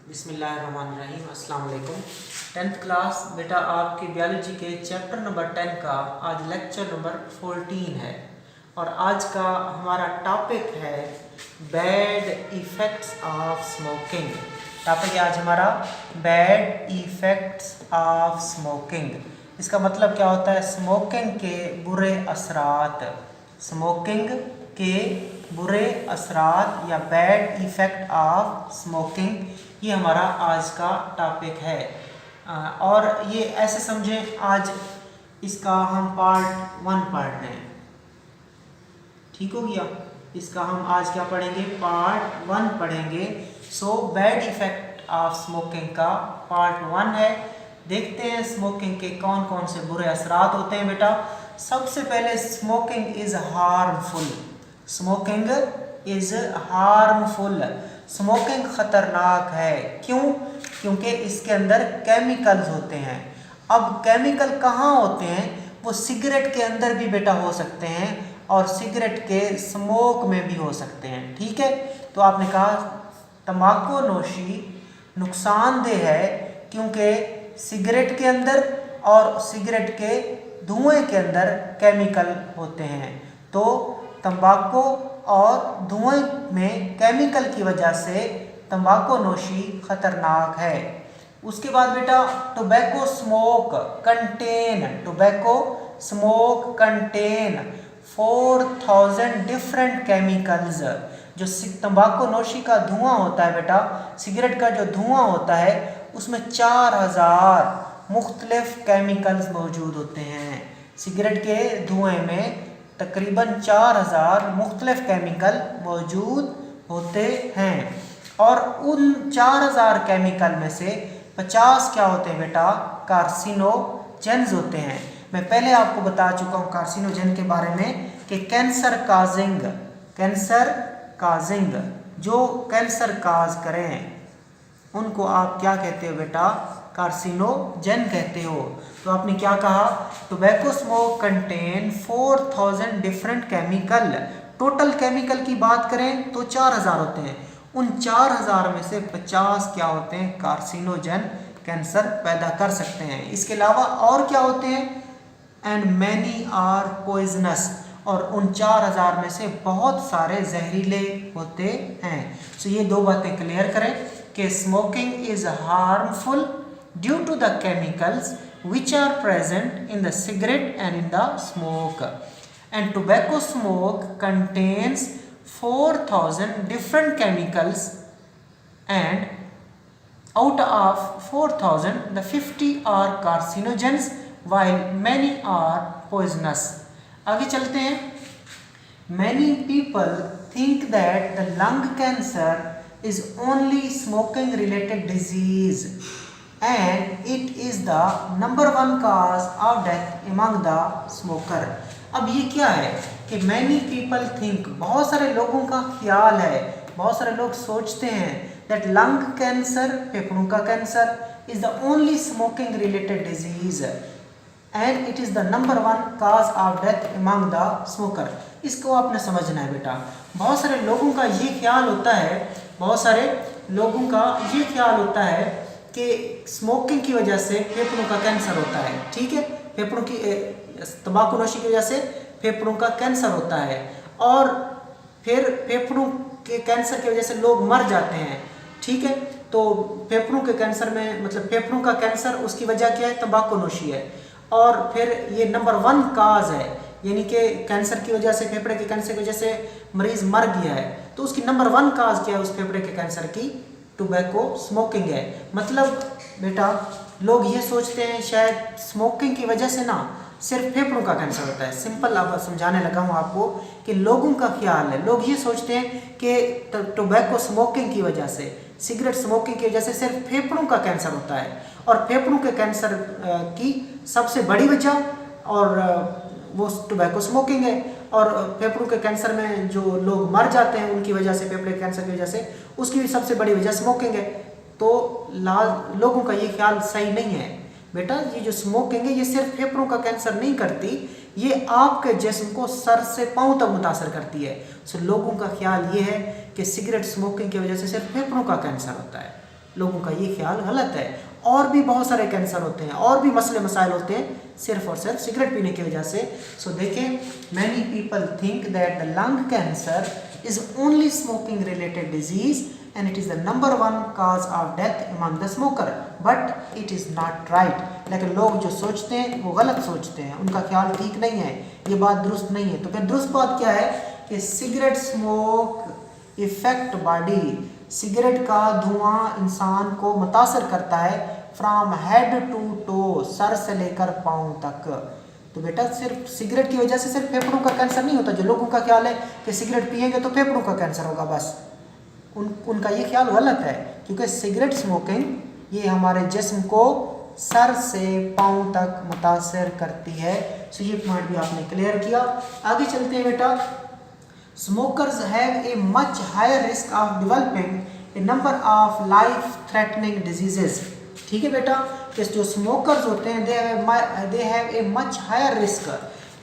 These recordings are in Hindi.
बिस्मिल्लाहिर्रहमानिर्रहीम अस्सलाम वालेकुम। 10th क्लास बेटा आपकी बायोलॉजी के चैप्टर नंबर 10 का आज लेक्चर नंबर 14 है और आज का हमारा टॉपिक है bad effects of smoking. Topic है आज हमारा बैड इफ़ेक्ट्स ऑफ स्मोकिंग। इसका मतलब क्या होता है? स्मोकिंग के बुरे असरात, स्मोकिंग के बुरे असरात या बैड इफ़ेक्ट ऑफ स्मोकिंग, ये हमारा आज का टॉपिक है। और ये ऐसे समझें, आज इसका हम पार्ट 1 पढ़ रहे हैं, ठीक हो गया। इसका हम आज क्या पढ़ेंगे? पार्ट 1 पढ़ेंगे। So bad effect of smoking का पार्ट 1 है। देखते हैं स्मोकिंग के कौन कौन से बुरे असरात होते हैं बेटा। सबसे पहले smoking is harmful. Smoking is harmful. Smoking ख़तरनाक है। क्यों? क्योंकि इसके अंदर केमिकल्स होते हैं। अब केमिकल कहाँ होते हैं? वो सिगरेट के अंदर भी बेटा हो सकते हैं और सिगरेट के स्मोक में भी हो सकते हैं, ठीक है। तो आपने कहा तंबाकू नोशी नुकसानदेह है क्योंकि सिगरेट के अंदर और सिगरेट के धुएं के अंदर केमिकल होते हैं। तो तंबाकू और धुएं में केमिकल की वजह से तंबाकू नोशी ख़तरनाक है। उसके बाद बेटा tobacco smoke contain 4000 different chemicals. जो तंबाकू नोशी का धुआं होता है बेटा, सिगरेट का जो धुआं होता है उसमें 4000 मुख्तलिफ केमिकल्स मौजूद होते हैं। सिगरेट के धुएं में तकरीबन 4000 मुख्तलिफ केमिकल मौजूद होते हैं और उन 4000 केमिकल में से 50 क्या होते हैं बेटा? कार्सिनोजेन्स होते हैं। मैं पहले आपको बता चुका हूँ कार्सिनोजेन के बारे में कि कैंसर काजिंग जो कैंसर काज करें उनको आप क्या कहते हो बेटा? कार्सिनोजेन कहते हो। तो आपने क्या कहा? Tobacco smoke contain 4000 different chemical. Total chemical की बात करें तो 4000 होते हैं। उन 4000 में से 50 क्या होते हैं? कार्सिनोजेन, कैंसर पैदा कर सकते हैं। इसके अलावा और क्या होते हैं? एंड मैनी आर पॉइजनस, और उन 4000 में से बहुत सारे जहरीले होते हैं। तो ये दो बातें क्लियर करें कि smoking is harmful due to the chemicals which are present in the cigarette and in the smoke, and tobacco smoke contains 4000 different chemicals, and out of 4000 the 50 are carcinogens while many are poisonous. आगे चलते हैं। Many people think that the lung cancer is only smoking related disease and it is the number 1 cause of death among the smoker. अब ये क्या है कि many people think, बहुत सारे लोगों का ख्याल है, बहुत सारे लोग सोचते हैं that lung cancer, फेफड़ों का cancer is the only smoking related disease and it is the number 1 cause of death among the smoker. इसको आपने समझना है बेटा। बहुत सारे लोगों का ये ख्याल होता है कि स्मोकिंग की वजह से फेफड़ों का कैंसर होता है, ठीक है। फेफड़ों की तंबाकू नोशी की वजह से फेफड़ों का कैंसर होता है और फिर फेफड़ों के कैंसर की वजह से लोग मर जाते हैं, ठीक है। तो फेफड़ों के कैंसर में मतलब फेफड़ों का कैंसर, उसकी वजह क्या है? तंबाकू नोशी है। और फिर ये नंबर 1 काज है, यानी कि कैंसर की वजह से, फेफड़े के कैंसर की वजह से मरीज मर गया है, तो उसकी नंबर 1 काज क्या है उस फेफड़े के कैंसर की? टोबैको स्मोकिंग है। मतलब बेटा लोग ये सोचते हैं शायद स्मोकिंग की वजह से ना सिर्फ फेफड़ों का कैंसर होता है। सिंपल अब समझाने लगा हूँ आपको कि लोगों का ख्याल है, लोग ये सोचते हैं कि टोबैको स्मोकिंग की वजह से, सिगरेट स्मोकिंग की वजह से सिर्फ फेफड़ों का कैंसर होता है और फेफड़ों के कैंसर की सबसे बड़ी वजह और वो टोबैको स्मोकिंग है। और फेफड़ों के कैंसर में जो लोग मर जाते हैं उनकी वजह से, फेफड़े के कैंसर की वजह से, उसकी भी सबसे बड़ी वजह स्मोकिंग है। तो लोगों का ये ख्याल सही नहीं है बेटा। ये जो स्मोकिंग है ये सिर्फ फेफड़ों का कैंसर नहीं करती, ये आपके जिस्म को सर से पांव तक मुतासर करती है। सो लोगों का ख्याल ये है कि सिगरेट स्मोकिंग की वजह से सिर्फ फेफड़ों का कैंसर होता है। लोगों का ये ख्याल गलत है। और भी बहुत सारे कैंसर होते हैं, और भी मसले मसाइल होते हैं सिर्फ और सिर्फ सिगरेट पीने की वजह से। सो देखें, many people think that the lung cancer is only smoking related disease and it is the number 1 cause of death among the smoker, but it is not right। लेकिन लोग जो सोचते हैं वो गलत सोचते हैं, उनका ख्याल ठीक नहीं है, ये बात दुरुस्त नहीं है। तो फिर दुरुस्त बात क्या है कि cigarette smoke effect body, cigarette का धुआं इंसान को मुतासर करता है फ्रॉम हेड टू टो, सर से लेकर पाँव तक। तो बेटा सिर्फ सिगरेट की वजह से सिर्फ फेफड़ों का कैंसर नहीं होता। जो लोगों का ख्याल है कि सिगरेट पिएंगे तो फेफड़ों का कैंसर होगा, बस उनका ये ख्याल गलत है, क्योंकि सिगरेट स्मोकिंग ये हमारे जिस्म को सर से पाँव तक मुतासर करती है। सो ये पॉइंट भी आपने क्लियर किया। आगे चलते हैं बेटा। Smokers have a much higher risk of developing a number of life threatening diseases. ठीक है बेटा, कि जो स्मोकर्स होते हैं they have a much higher risk,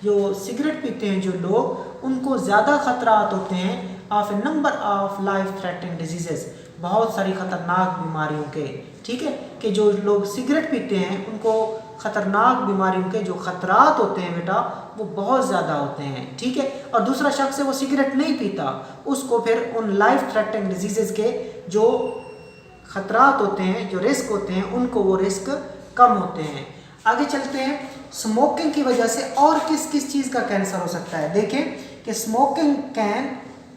जो सिगरेट पीते हैं जो लोग, उनको ज़्यादा खतरात होते हैं of a number of life threatening diseases, बहुत सारी खतरनाक बीमारियों के। ठीक है, कि जो लोग सिगरेट पीते हैं उनको खतरनाक बीमारियों के जो खतरात होते हैं बेटा वो बहुत ज़्यादा होते हैं। ठीक है, और दूसरा शख्स है वो सिगरेट नहीं पीता, उसको फिर उन लाइफ थ्रेटनिंग डिजीजेस के जो खतरात होते हैं, जो रिस्क होते हैं, उनको वो रिस्क कम होते हैं। आगे चलते हैं, स्मोकिंग की वजह से और किस किस चीज़ का कैंसर हो सकता है। देखें कि smoking can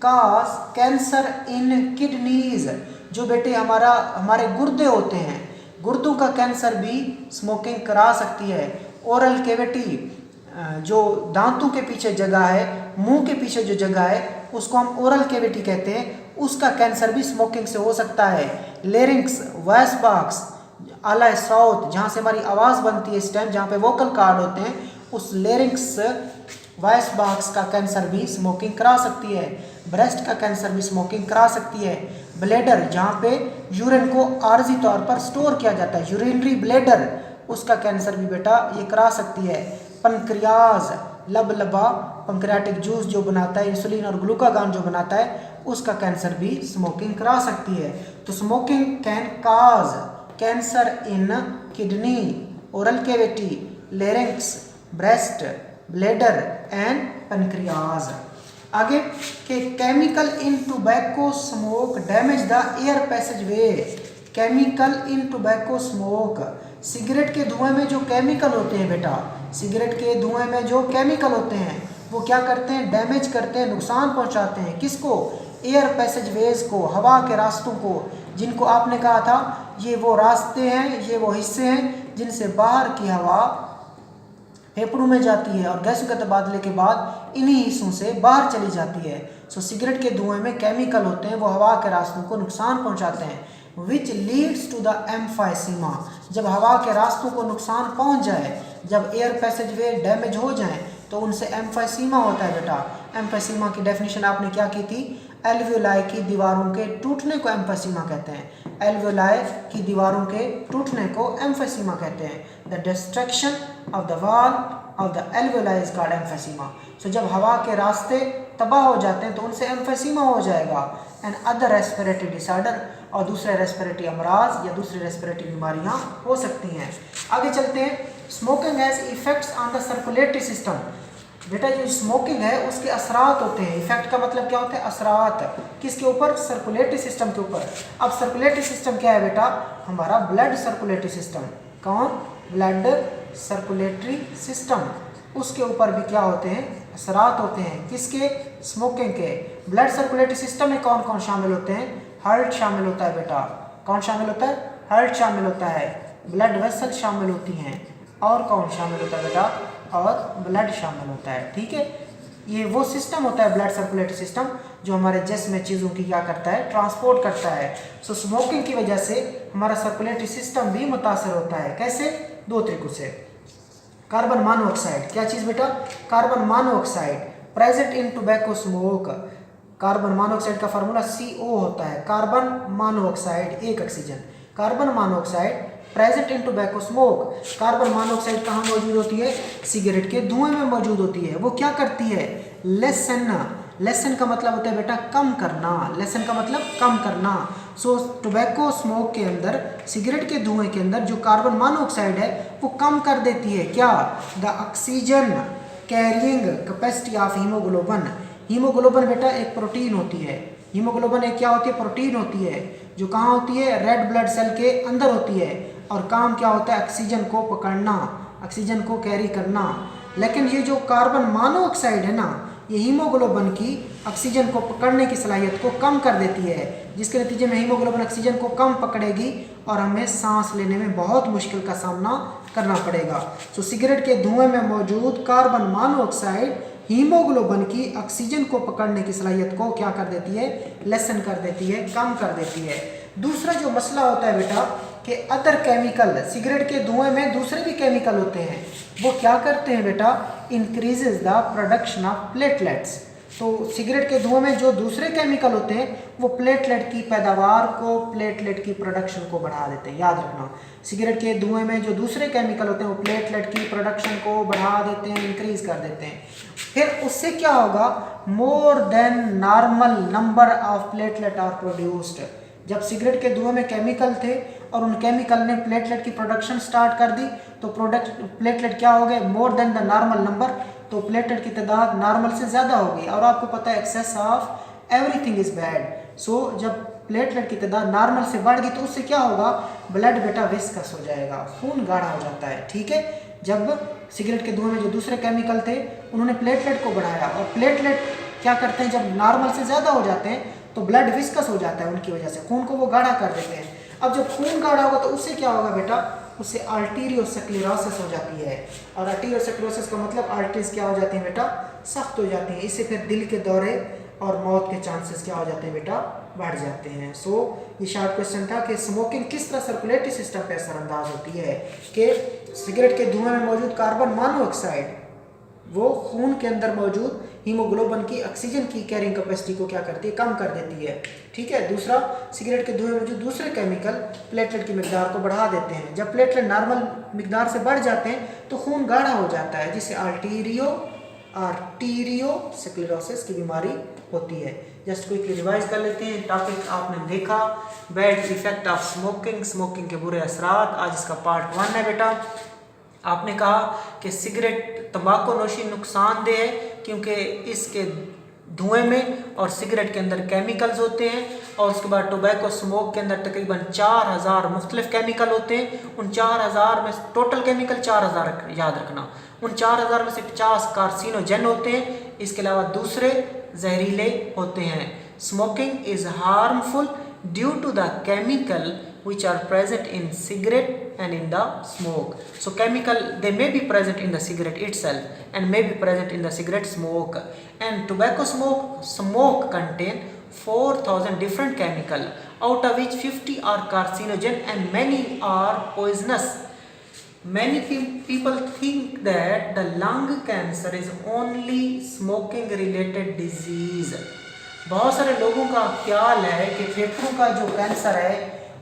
cause cancer in kidneys, जो बेटे हमारे गुर्दे होते हैं, गुर्दों का कैंसर भी स्मोकिंग करा सकती है। ओरल कैविटी, जो दांतों के पीछे जगह है, मुंह के पीछे जो जगह है उसको हम ओरल कैविटी कहते हैं, उसका कैंसर भी स्मोकिंग से हो सकता है। लेरिंक्स, वॉइस बॉक्स, आला साउथ, जहाँ से हमारी आवाज़ बनती है, स्टेम जहाँ पे वोकल कार्ड होते हैं, उस लेरिंक्स वॉइस बॉक्स का कैंसर भी स्मोकिंग करा सकती है। ब्रेस्ट का कैंसर भी स्मोकिंग करा सकती है। ब्लैडर, जहाँ पे यूरिन को आर्जी तौर पर स्टोर किया जाता है, यूरिनरी ब्लैडर, उसका कैंसर भी बेटा ये करा सकती है। पंक्रियाज, लबलबा, पंक्रियाटिक जूस जो बनाता है, इंसुलिन और ग्लूकागॉन जो बनाता है, उसका कैंसर भी स्मोकिंग करा सकती है। तो smoking can cause cancer in kidney, oral cavity, larynx, breast, bladder and pancreas. आगे के chemical in tobacco smoke damage the air passage way. Chemical in tobacco smoke, cigarette के धुएं में जो केमिकल होते हैं बेटा, सिगरेट के धुएं में जो केमिकल होते हैं वो क्या करते हैं, डैमेज करते हैं, नुकसान पहुंचाते हैं। किसको? एयर पैसेज वेज को, हवा के रास्तों को, जिनको आपने कहा था ये वो रास्ते हैं, ये वो हिस्से हैं जिनसे बाहर की हवा फेफड़ों में जाती है और गैसों के तबादले के बाद इन्हीं हिस्सों से बाहर चली जाती है। सो सिगरेट के धुएं में केमिकल होते हैं, वो हवा के रास्तों को नुकसान पहुंचाते हैं। Which leads to the emphysema, जब हवा के रास्तों को नुकसान पहुंच जाए, जब एयर पैसेज वे डैमेज हो जाए तो उनसे एम्फाइसीमा होता है बेटा। एम्फाइसीमा की डेफिनेशन आपने क्या की थी? एल्वियोलाई की दीवारों के टूटने को एम्फाइसीमा कहते हैं। एल्वियोलाई की दीवारों के टूटने को एम्फाइसीमा कहते हैं। The destruction of the wall of the alveoli is called emphysema. So जब हवा के रास्ते तबाह हो जाते हैं तो उनसे एम्फाइसीमा हो जाएगा। एंड अदर रेस्पिरेटरी डिसऑर्डर, और दूसरे रेस्पिरेटरी अमराज या दूसरी रेस्पिरेटरी बीमारियां हो सकती हैं। आगे चलते हैं। Smoking has effects on the circulatory system. बेटा जो स्मोकिंग है उसके असरात होते हैं। इफेक्ट का मतलब क्या होता है? असरात। किसके ऊपर? सर्कुलेटरी सिस्टम के ऊपर। अब सर्कुलेटरी सिस्टम क्या है बेटा? हमारा ब्लड सर्कुलेटरी सिस्टम। कौन? Blood circulatory system. उसके ऊपर भी क्या होते हैं? असरात होते हैं। किसके? स्मोकिंग के। ब्लड सर्कुलेटरी सिस्टम में कौन कौन शामिल होते हैं? हार्ट शामिल होता है बेटा। कौन शामिल होता है? हार्ट शामिल होता है। ब्लड वेसल शामिल होती हैं। और कौन शामिल होता है बेटा? और ब्लड शामिल होता है। ठीक है, ये वो सिस्टम होता है ब्लड सर्कुलेटरी सिस्टम जो हमारे जिस्म में चीज़ों की क्या करता है? ट्रांसपोर्ट करता है। सो स्मोकिंग की वजह से हमारा सर्कुलेटरी सिस्टम भी मुतासर होता है। कैसे? दो तरीकों से। कार्बन मोनोऑक्साइड, क्या चीज़ बेटा? कार्बन मोनोऑक्साइड प्रेजेंट इन टोबैको स्मोक। कार्बन मोनोऑक्साइड का फार्मूला CO होता है। कार्बन मोनोऑक्साइड, एक ऑक्सीजन। कार्बन मोनोऑक्साइड प्रेजेंट इन टोबैको स्मोक। कार्बन मोनोऑक्साइड कहाँ मौजूद होती है? सिगरेट के धुएं में मौजूद होती है। वो क्या करती है? लेसन। लेसन का मतलब होता है बेटा कम करना। लेसन का मतलब कम करना। सो टोबैको स्मोक के अंदर, सिगरेट के धुएं के अंदर जो कार्बन मोनोऑक्साइड है वो कम कर देती है क्या, the oxygen carrying capacity of haemoglobin. Haemoglobin बेटा एक प्रोटीन होती है, हीमोग्लोबिन एक क्या होती है, प्रोटीन होती है, जो कहाँ होती है, रेड ब्लड सेल के अंदर होती है, और काम क्या होता है, ऑक्सीजन को पकड़ना, ऑक्सीजन को कैरी करना। लेकिन ये जो कार्बन मोनोऑक्साइड है ना, ये हीमोग्लोबिन की ऑक्सीजन को पकड़ने की सलाहियत को कम कर देती है, जिसके नतीजे में हीमोग्लोबिन ऑक्सीजन को कम पकड़ेगी और हमें सांस लेने में बहुत मुश्किल का सामना करना पड़ेगा। सो सिगरेट के धुएं में मौजूद कार्बन मोनोऑक्साइड हीमोग्लोबिन की ऑक्सीजन को पकड़ने की सलाहियत को क्या कर देती है, लेसन कर देती है, कम कर देती है। दूसरा जो मसला होता है बेटा कि अदर केमिकल, सिगरेट के धुएं में दूसरे भी केमिकल होते हैं, वो क्या करते हैं बेटा, increases the production of platelets. तो सिगरेट के धुएं में जो दूसरे केमिकल होते हैं वो प्लेटलेट की पैदावार को, प्लेटलेट की प्रोडक्शन को बढ़ा देते हैं। याद रखना, सिगरेट के धुएं में जो दूसरे केमिकल होते हैं वो प्लेटलेट की प्रोडक्शन को बढ़ा देते हैं, इंक्रीज कर देते हैं। फिर उससे क्या होगा, more than normal number of platelet are produced. जब सिगरेट के धुएं में केमिकल थे और उन केमिकल ने प्लेटलेट की प्रोडक्शन स्टार्ट कर दी, तो प्लेटलेट क्या हो गए, more than the normal number, तो प्लेटलेट की तादाद नॉर्मल से ज़्यादा हो गई। और आपको पता है excess of everything is bad. So जब प्लेटलेट की तादाद नॉर्मल से बढ़ गई तो उससे क्या होगा, ब्लड बेटा विस्कस हो जाएगा, खून गाढ़ा हो जाता है। ठीक है, जब सिगरेट के धुएं में जो दूसरे केमिकल थे उन्होंने प्लेटलेट को बढ़ाया, और प्लेटलेट क्या करते हैं, जब नॉर्मल से ज़्यादा हो जाते हैं तो ब्लड विस्कस हो जाता है, उनकी वजह से खून को वो गाढ़ा कर देते हैं। अब जब खून गाढ़ा होगा तो उससे क्या होगा बेटा, उससे आर्टीरियोस्क्लेरोसिस हो जाती है, और आर्टीरियोस्क्लेरोसिस का मतलब आर्टरीज क्या हो जाती है बेटा, सख्त हो जाती हैं। इससे फिर दिल के दौरे और मौत के चांसेस क्या हो जाते हैं बेटा, बढ़ जाते हैं। सो ये शॉर्ट क्वेश्चन था कि स्मोकिंग किस तरह सर्कुलेटरी सिस्टम पे असरअंदाज होती है, कि सिगरेट के धुएं में मौजूद कार्बन मोनोऑक्साइड वो खून के अंदर मौजूद हीमोग्लोबिन की ऑक्सीजन की कैरिंग कैपेसिटी को क्या करती है, कम कर देती है। ठीक है, दूसरा, सिगरेट के धुएं में मौजूद दूसरे केमिकल प्लेटलेट की मिकदार को बढ़ा देते हैं। जब प्लेटलेट नॉर्मल मिकदार से बढ़ जाते हैं तो खून गाढ़ा हो जाता है, जिससे आर्टीरियोस्क्लेरोसिस की बीमारी होती है। जस्ट क्विकली रिवाइज कर लेते हैं। टॉपिक आपने देखा, bad effect of smoking, smoking के बुरे असरात। आज इसका पार्ट 1 है बेटा। आपने कहा कि सिगरेट, तंबाकू नोशी नुकसानदेह है क्योंकि इसके धुएं में और सिगरेट के अंदर केमिकल्स होते हैं, और उसके बाद टोबैको स्मोक के अंदर तकरीबन 4000 मुख्तलिफ केमिकल होते हैं। उन 4000 में टोटल केमिकल 4000 याद रखना, उन 4000 में से 50 कार्सिनोजेन होते हैं, इसके अलावा दूसरे जहरीले होते हैं। Smoking is harmful due to the chemical which are present in cigarette and in the smoke. So chemical, they may be present in the cigarette itself and may be present in the cigarette smoke. And tobacco smoke contain 4000 different chemical, out of which 50 are carcinogen and many are poisonous. Many people think that the lung cancer is only smoking related disease. बहुत सारे लोगों का ख्याल है कि फेफड़ों का जो कैंसर है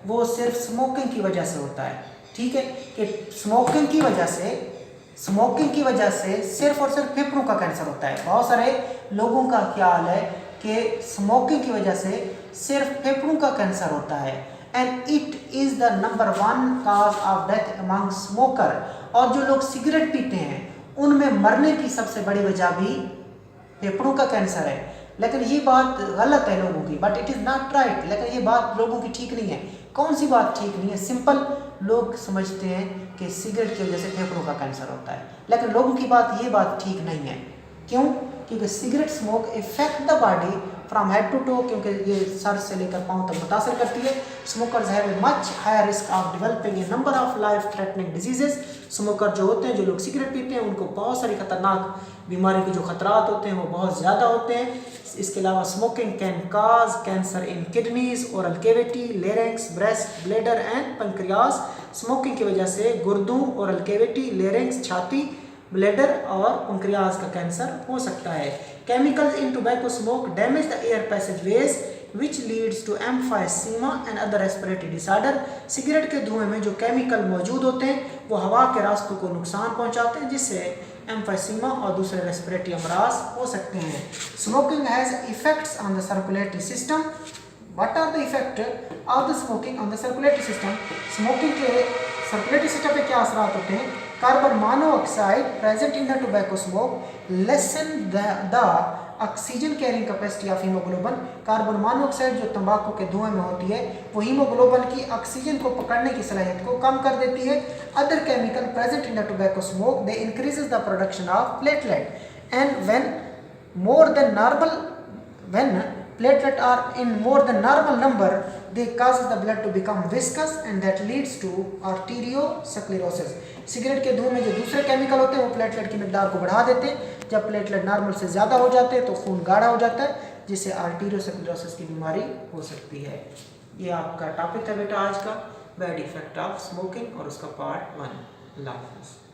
वो सिर्फ स्मोकिंग की वजह से होता है। ठीक है, कि स्मोकिंग की वजह से सिर्फ और सिर्फ फेफड़ों का कैंसर होता है। बहुत सारे लोगों का ख्याल है कि स्मोकिंग की वजह से सिर्फ फेफड़ों का कैंसर होता है, and it is the number 1 cause of death among smoker. और जो लोग सिगरेट पीते हैं उनमें मरने की सबसे बड़ी वजह भी फेफड़ों का कैंसर है। लेकिन ये बात गलत है लोगों की, but it is not right. लेकिन ये बात लोगों की ठीक नहीं है। कौन सी बात ठीक नहीं है? सिंपल, लोग समझते हैं कि सिगरेट की वजह से फेफड़ों का कैंसर होता है, लेकिन लोगों की ये बात ठीक नहीं है। क्यों? क्योंकि cigarette smoke effect the body from head to toe, क्योंकि ये सर से लेकर पाँव तक मुतासर करती है। Smokers have a much higher risk of developing a number of life threatening diseases. Smoker जो होते हैं, जो लोग सिगरेट पीते हैं, उनको बहुत सारी खतरनाक बीमारी के जो खतरात होते हैं वो बहुत ज़्यादा होते हैं। इसके अलावा smoking can cause cancer in kidneys, oral cavity, larynx, breast, bladder and pancreas. Smoking की वजह से गुर्दों, ओरल कैविटी, लेरिंक्स, छाती, ब्लैडर और पैंक्रियास का कैंसर हो सकता है। Chemicals in tobacco smoke damage the air passageways which leads to emphysema and other respiratory disorder. Cigarette के धुएं में जो केमिकल मौजूद होते हैं वो हवा के रास्तों को नुकसान पहुंचाते हैं, जिससे एम्फाइसीमा और दूसरे रेस्पिरेटरी अमराज हो सकते हैं। Smoking has effects on the circulatory system. What are the effect of the smoking on the circulatory system, smoking के सर्कुलेटरी सिस्टम पे क्या असरात होते हैं। Carbon monoxide present in the tobacco smoke lessen the oxygen carrying capacity of haemoglobin, carbon monoxide जो तंबाकू के धुएं में होती है वो हीमोग्लोबिन की ऑक्सीजन को पकड़ने की सलाहियत को कम कर देती है। Other chemical present in the tobacco smoke they increases the production of platelet and when more than normal, when platelet are in more than normal number, they causes the blood to become viscous and that leads to arteriosclerosis। Cigarette के धुएं में जो दूसरे केमिकल होते हैं वो प्लेटलेट की मिकदार को बढ़ा देते हैं। जब प्लेटलेट नॉर्मल से ज़्यादा हो जाते हैं तो खून गाढ़ा हो जाता है, जिससे आर्टीरियोस्क्लेरोसिस की बीमारी हो सकती है। ये आपका टॉपिक था बेटा आज का, बैड इफेक्ट ऑफ स्मोकिंग, और उसका पार्ट 1। अल्लाह हाफ़िज़।